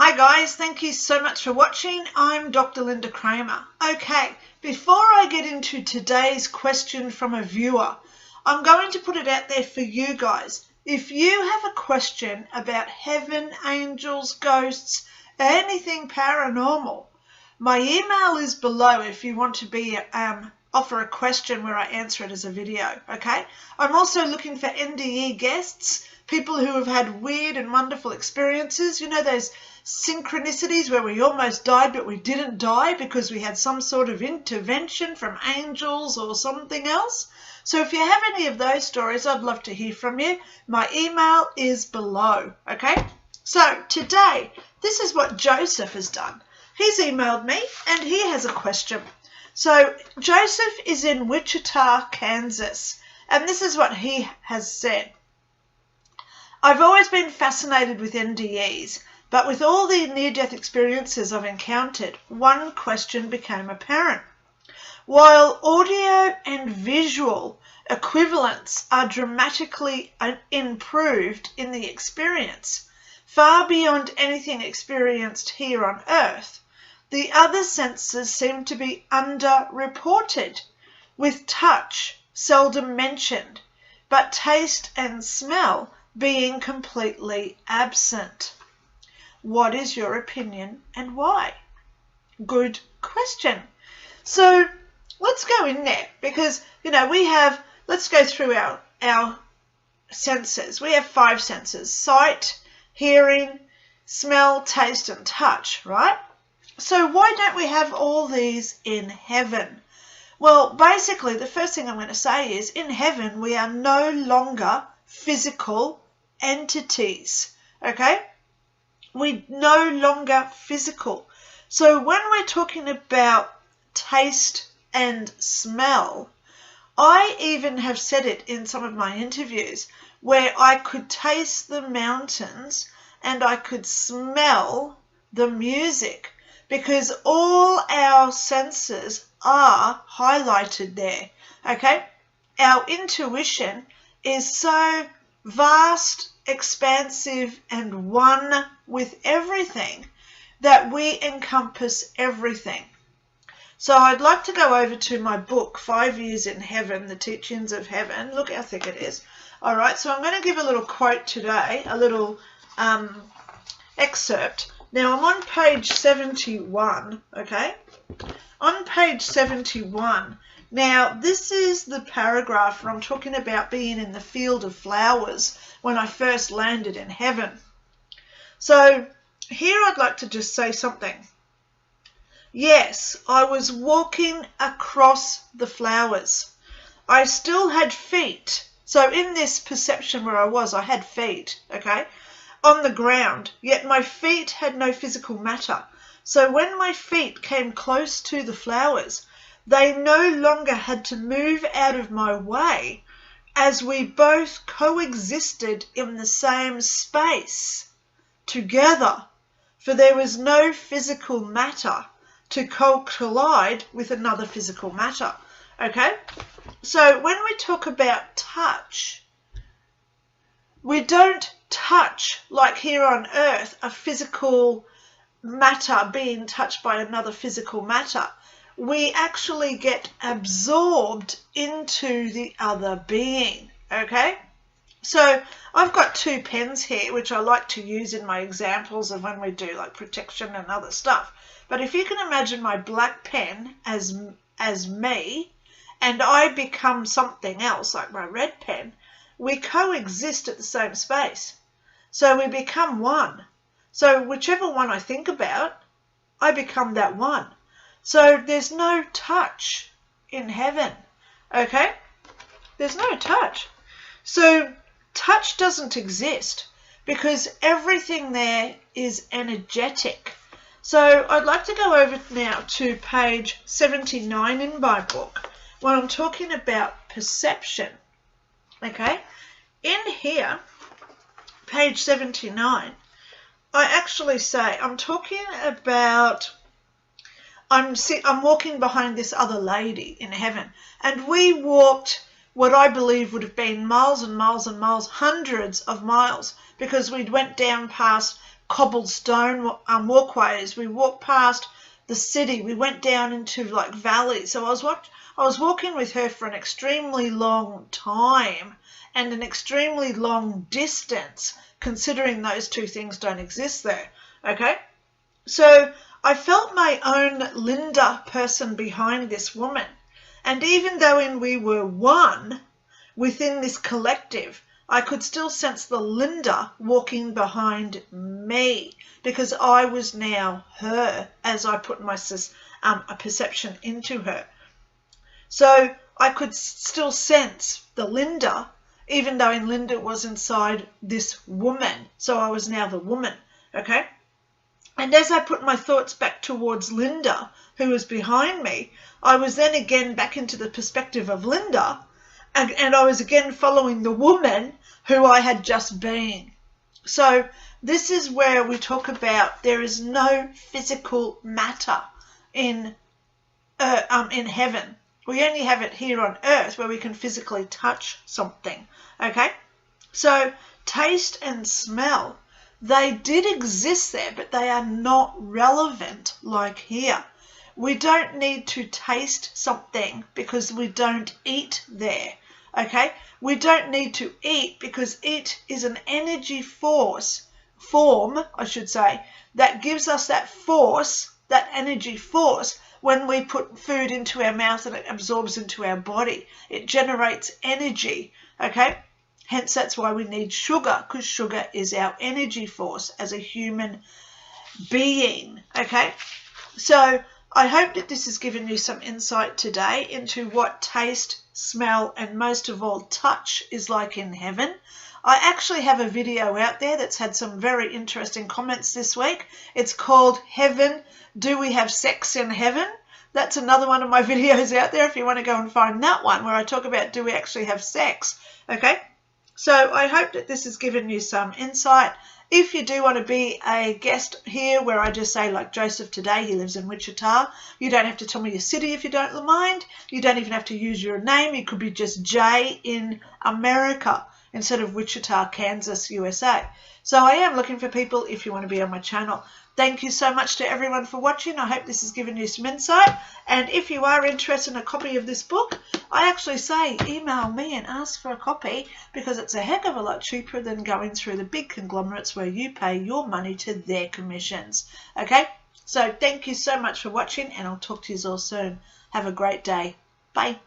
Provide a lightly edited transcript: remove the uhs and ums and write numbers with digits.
Hi guys, thank you so much for watching. I'm Dr. Lynda Cramer. Okay, before I get into today's question from a viewer, I'm going to put it out there for you guys. If you have a question about heaven, angels, ghosts, anything paranormal, my email is below if you want to offer a question where I answer it as a video, okay? I'm also looking for NDE guests, people who have had weird and wonderful experiences. You know those synchronicities where we almost died but we didn't die because we had some sort of intervention from angels or something else? So if you have any of those stories, I'd love to hear from you. My email is below, okay? So today, this is what Joseph has done. He's emailed me and he has a question. So Joseph is in Wichita, Kansas, and this is what he has said. I've always been fascinated with NDEs, but with all the near-death experiences I've encountered, one question became apparent. While audio and visual equivalents are dramatically improved in the experience, far beyond anything experienced here on Earth, the other senses seem to be underreported, with touch seldom mentioned, but taste and smell being completely absent. What is your opinion and why? Good question. So let's go in there because, let's go through our senses. We have 5 senses: sight, hearing, smell, taste, and touch, right? So why don't we have all these in heaven? Well, basically, the first thing I'm going to say is in heaven, we are no longer physical entities, okay? We're no longer physical. So when we're talking about taste and smell, I even have said it in some of my interviews where I could taste the mountains and I could smell the music because all our senses are highlighted there, okay? Our intuition is so vast, expansive, and one with everything that we encompass everything. So I'd like to go over to my book, 5 Years in Heaven, The Teachings of Heaven. Look how thick it is. All right, so I'm going to give a little quote today, a little excerpt. Now I'm on page 71, okay? On page 71. Now, this is the paragraph where I'm talking about being in the field of flowers when I first landed in heaven. So here I'd like to just say something. Yes, I was walking across the flowers. I still had feet. So in this perception where I had feet, okay, on the ground, yet my feet had no physical matter. So when my feet came close to the flowers, they no longer had to move out of my way as we both coexisted in the same space together, for there was no physical matter to collide with another physical matter, okay? So when we talk about touch, we don't touch like here on Earth, a physical matter being touched by another physical matter. We actually get absorbed into the other being, okay? So I've got 2 pens here, which I like to use in my examples of when we do like protection and other stuff. But if you can imagine my black pen as me, and I become something else like my red pen, we coexist at the same space. So we become one. So whichever one I think about, I become that one. So there's no touch in heaven, okay? There's no touch. So touch doesn't exist because everything there is energetic. So I'd like to go over now to page 79 in my book when I'm talking about perception, okay? In here, page 79, I actually say I'm talking about I'm walking behind this other lady in heaven, and we walked what I believe would have been miles and miles and miles, hundreds of miles, because we went down past cobblestone walkways. We walked past the city. We went down into like valleys. So I was walking with her for an extremely long time and an extremely long distance, considering those two things don't exist there. Okay, so I felt my own Lynda person behind this woman, and even though we were one within this collective, I could still sense the Lynda walking behind me, because I was now her as I put my a perception into her. So I could still sense the Lynda, even though Lynda was inside this woman. So I was now the woman, okay? And as I put my thoughts back towards Lynda, who was behind me, I was then again back into the perspective of Lynda, and I was again following the woman who I had just been. So this is where we talk about there is no physical matter in heaven. We only have it here on earth where we can physically touch something, okay? So taste and smell, they did exist there, but they are not relevant like here. We don't need to taste something because we don't eat there, okay? We don't need to eat because it is an energy form, I should say, that gives us that force, that energy force, when we put food into our mouth and it absorbs into our body. It generates energy, okay? Hence, that's why we need sugar, because sugar is our energy force as a human being, okay? So I hope that this has given you some insight today into what taste, smell, and most of all, touch is like in heaven. I actually have a video out there that's had some very interesting comments this week. It's called Heaven, Do We Have Sex in Heaven? That's another one of my videos out there if you want to go and find that one, where I talk about do we actually have sex, okay? So I hope that this has given you some insight. If you do want to be a guest here, where I just say, like Joseph today, he lives in Wichita, you don't have to tell me your city if you don't mind. You don't even have to use your name. You could be just Jay in America instead of Wichita, Kansas, USA. So I am looking for people if you want to be on my channel. Thank you so much to everyone for watching. I hope this has given you some insight. And if you are interested in a copy of this book, I actually say email me and ask for a copy, because it's a heck of a lot cheaper than going through the big conglomerates where you pay your money to their commissions. Okay? So thank you so much for watching, and I'll talk to you all soon. Have a great day. Bye.